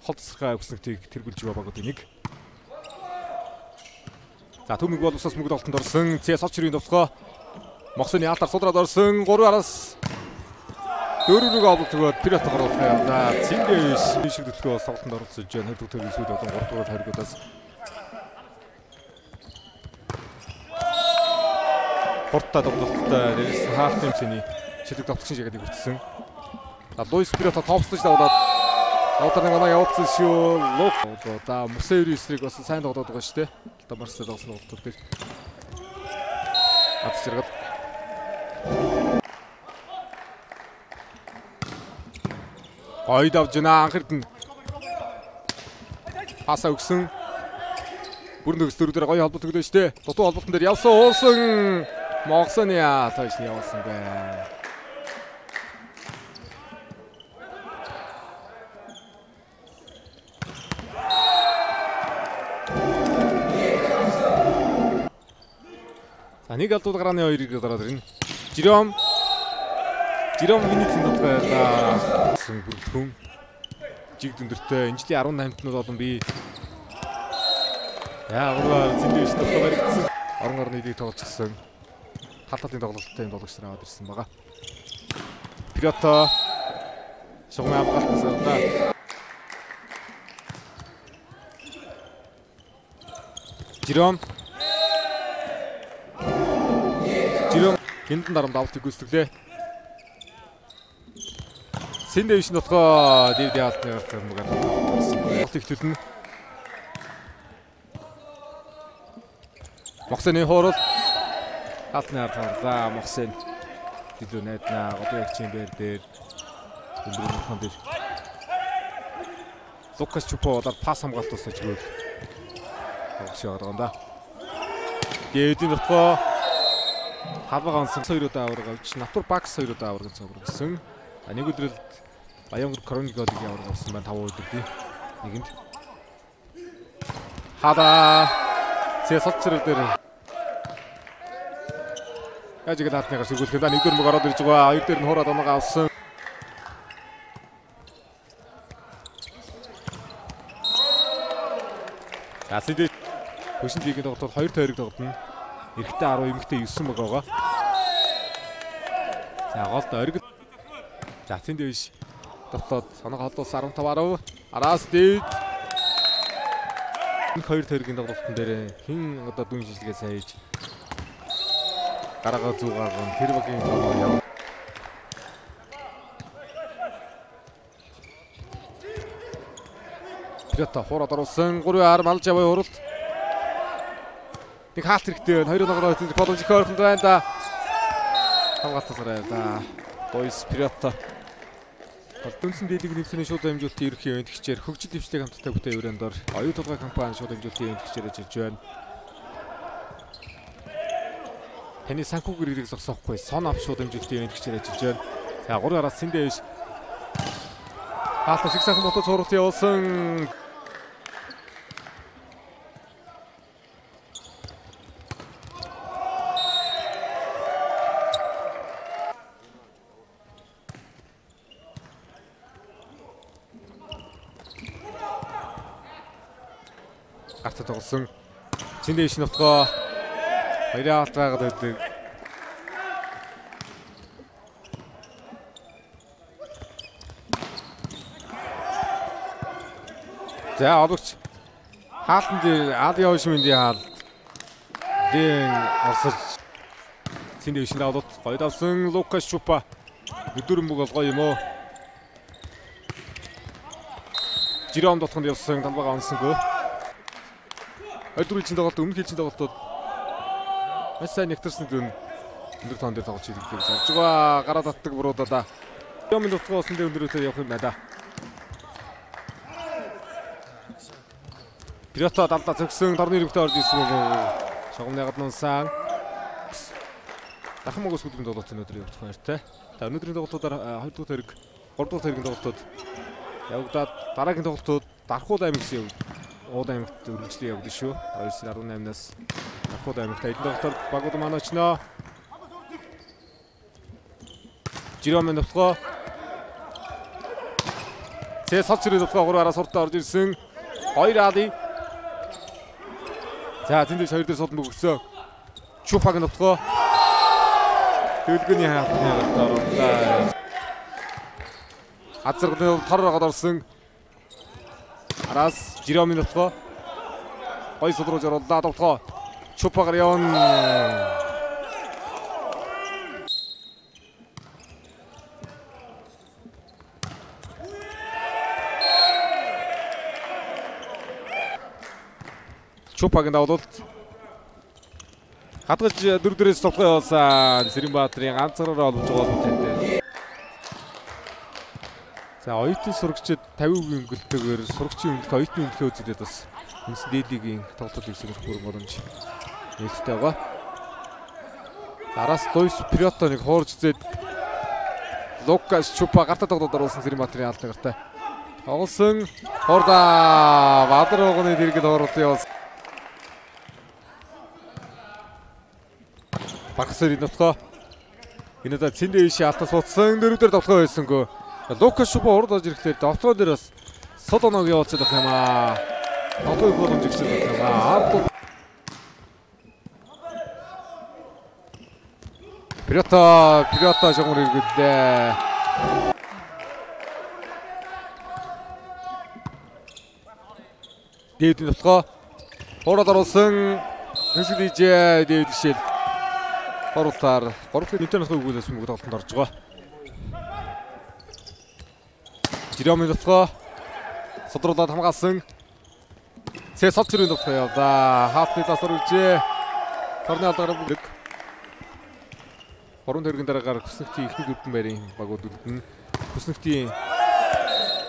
хол тасархай өгснөгтийг тэргүүлж байгаа нэг. За төмөг бол усаас мөнгө олтонд орсон. CS очрын довтлогоо Моксоны алтар судраад орсон. 3-араас 4-ийг авалт өгөөд Пират гаргах юм. За Цэндэ шиг дэвтгөө тоглолтод оролцож байна. Хэдүүг төрийн сүйд болон 3 дугаар харигудаас Портта тоглолттой дээрээс хаалт тэмцээний шилдэг давтагчин шигэдэг хүртсэн. За Луис Пирата товслож даваад Авдарны гана явуулсан шүү. Лук одоо Мусэри эсрэг бас сайн тоглоод байгаа шүү дээ. Марстай тоглосон тоглолтууд дээр ад зэрэг гойд авж байна. Анхэрд нь пасаа өгсөн. Бүрэн төгс дөрөв дээр гоё холболт өгдөө шүү дээ. Дутуу холболтон дээр явсан уусан. Моксоны тааш явуулсан бай. Нэг алдууд гарааны 2-ыг гараад ирнэ. Жиром минутын дот байлаа. Бүрдхэн жиг дүндэртэй энэ жилийн 18-нд болон би яагаад Цэндэ биш дотоо баригдсан. Орон орны лиг тоглочихсон. Халталтын тоглолттой юм тоглогч нар аваад ирсэн байгаа. Пирата шугам авгаалтсан да. Жиром хинтэн дарамт авалтыг гүйцэтгэлээ. Цэндэ биш дотгоо дэвдээ алтны гарт мөгөд авалтыг төлнө. Моксоны хоорол алтны гарт за Моксон дэвдээ найднаа одоо яг чимбэр дээр өндрийн хон дээр Лукас Чупо удаад пас хамгаалт тусаж гол огшоо гаргана. Дэвдээ дотгоо Хавга онсон 2 удаа авраг авч Натур Бакс 2 удаа авраг цогрогсон. Нэг өдрөлд Баянгор Крониколыг авраг авсан байна 5 өдрийн нэгэнд. Хада CS солцрол дээр яаж ихэд хатныгаар сэргүүлэхэд нэг дөр мөг ороод ирж байгаа. Хоёр дээр нь хуураад оноогоо авсан. Асид хөшин лигийн тоглолтод 2 тойрог тоглоно. Эрэхтэй 10 эмэгтэй 9 байгаа. За голд оргил. За Цэндэ биш. Тоглоод санаа холдуулсан 15-10. Араас дэд. Энэ 2 тойргийн тоглолтын дээр хин одоо дүн шилгээ сайж гараага зүүгаагаа тэр багийн тоглоо яв. Пирата хуураад оруулсан 3-10 малж яваа хуралд. Нэг хаалт хэрэгтэй байна. 2 ногоо төлөх боломж их ойрхон байна да. Хамгаалтасараа да. Луис Пирата. Дүнсэн дийлэг нэмсний шууд хэмжүүлэлтийн ерөнхий эвентгчээр хөгжил дэвшлиг хамттай бүтээн өрөөндор оюу толгой компани шууд хэмжүүлэлтийн эвентгчээр ажиллаж байна. Таны санхүүгээр ирэх зогсоохгүй сон ав шууд хэмжүүлэлтийн эвентгчээр ажиллаж байна. За 3-араас Цэндэ биш. Хаалт шиг сайхан ботод цууралт явуулсан. Гарт тоглосон. Цэндэ биш нутгаа 2 авалт байгаад байдаг. За ологч хаалтан дээр Ади Ошминдийн хаалт дэн орсож Цэндэ биш давлууд гоё давсан. Лукас Чупа өдөрөн бүг бол гоё юм уу? Жиром дотгонд явсан талбайгаа онсонгүй. Өдрийн тоглолт өмнөх хэлцэн тоглолтод маш сайн нэгтэрсэн дүн өндөр тоон дээр тоглож ирэх гэж харж байгаа. Гараа татдаг буруудаа. Жиром дотгоо осон дээр өндөрөөсөө явах юм байна да. Пирата далдаа зөгсөн дорны рэгтээ орж ирсэн үү? Шогомны гаднуунсан. Дахин мөгөөс бүлгэнд тоглолт өнөөдөр явуулах баяртай. За өнөөдрийн тоглолтуудаар 2 дугаар хэрэг, 3 дугаар хэргийн тоглолтууд явагдаад дараагийн тоглолтууд Дархуул аймаг гэсэн Ууд аймагт үргэлжлэн явагдана шүү. 2-18-наас Дархуул аймагт эдэн тоглолтоор багууд маань очноо. Жиром нутгаа Цэ салж ирээд утгаа 3 араас уртаа орж ирсэн. 2 Али. За зэндээс 2 дээр содон бүгдсэн. Чупаг нутгаа. Төлгөний хаалтны гартаа. Азаргны торрогод орсон. Араас Жиромын нутгаа. Гой содрож оруулаад утгаа. Чупагаар явна. Чупагийн давуулт хадгалж 4-4-с тоглоо явуулсан Сэрэнбаатарын ганцаараа олж байгаа тэнтэй. За оюутны сурагчид 50% өнгөлтөөр сурагчийн өмнөх оюутны өмнөхөө үзүүлээд бас үндэс дээлигийн тоглолтыг сэргэх бүрэн боломж нээлттэй байгаа. Араас Луис Приотоныг хуурж зээд Лукас Чупа гартаа тоглоод оруулсан Сэрэнбаатарын алдартай гартай. Тоглосон Хорда Бадар огны дэргэд оруулсан явуулсан. Багсэрийн нутгаа. Энэ удаа Цэндээши алтан суудсан 4 дээр тоглоо байсангүй. Лукас Чупа урд орж ирэхдээ тоглоо дээр бас Содоног явуулчихад байх юм аа. Тоглоог боломж өгсөн байх юм аа. Приото шагнур иргэлээ. Дэвид нутгаа. Урд оруулсан Хэсгийжээ Дэвид гişэл. Оруултаар 3 интернет өгүүлээс мөнгө тоглолтод орж байгаа. Жиромын нутгаа содруулаад хамгаалсан. Цэ солцрын нутгаа явлаа. Хаалтны тасар үлжээ. Торны алдараа бүгд. 3 тэргийн дараагаар Хүснэгтийн ихний дөрвөн байрын багууд үлдэн. Хүснэгтийн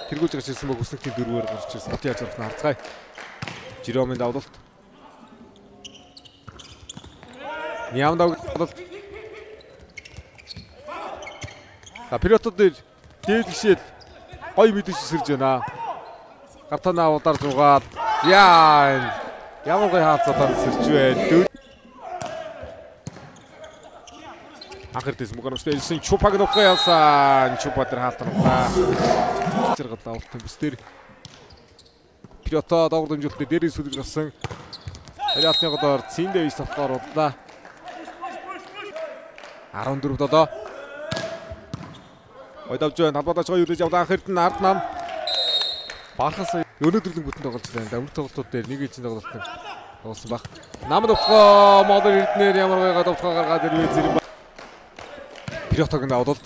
тэргүүлж гарч ирсэн баг Хүснэгтийн дөрвөөр гарч ирсэн. Хотын ажрахна харцгаая. Жиромын давуулт. Нямдаг болол. Приотод дээр Дэвид гişэл гой мэдээж сэрж байна. Гартанаа ударж угаад яа ямар гой хаалцаад сэрж байна. Ахирдэс мөгөнөстэй ирсэн Чупаг нутгаа явсан. Чупа дээр хаалтнаа. Зэрэглээ авалт төмс дээр. Приото дагвар дэмжүүлэлтээр дээрээс сүлэг гарсан. Хариалтны годоор Цэндээш тоглоор удлаа. 14 додоо. Ойдавж байна. Талбадаач гоё үлээж явлаа. Анхэрд нь ард нам. Бахас өнөөдрийн бүтэн тоглож байна. Өмнөх тоглолтууд дээр нэг ижин тоглолт болсон баг. Намд утгаа модер эрднэр ямар гайгаад утгаа гаргаад ирвэ зэрэг. Приотог навдолт.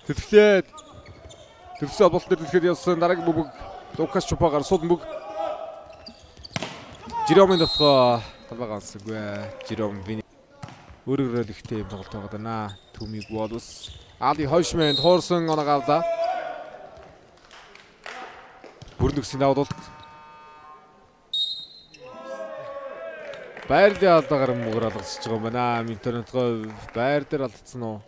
Тэтгэлээд төвсөн болт дээр дэлгэхэд явсан дараагийн бүбэг Лукас Чупагаар сууд бүг. Жиромын дотгоо талбай ганцгүй. Жиром вин өөрөөр ихтэй юм тоглолт байгаа даа. Түмиг болус Али хойшмэнд хоорсон оног авлаа. Бүрнэгсийн давуулт. Байр дээр алдаагаар мөр алгасч байгаа юм байна. Интернетгоо байр дээр алдсан уу?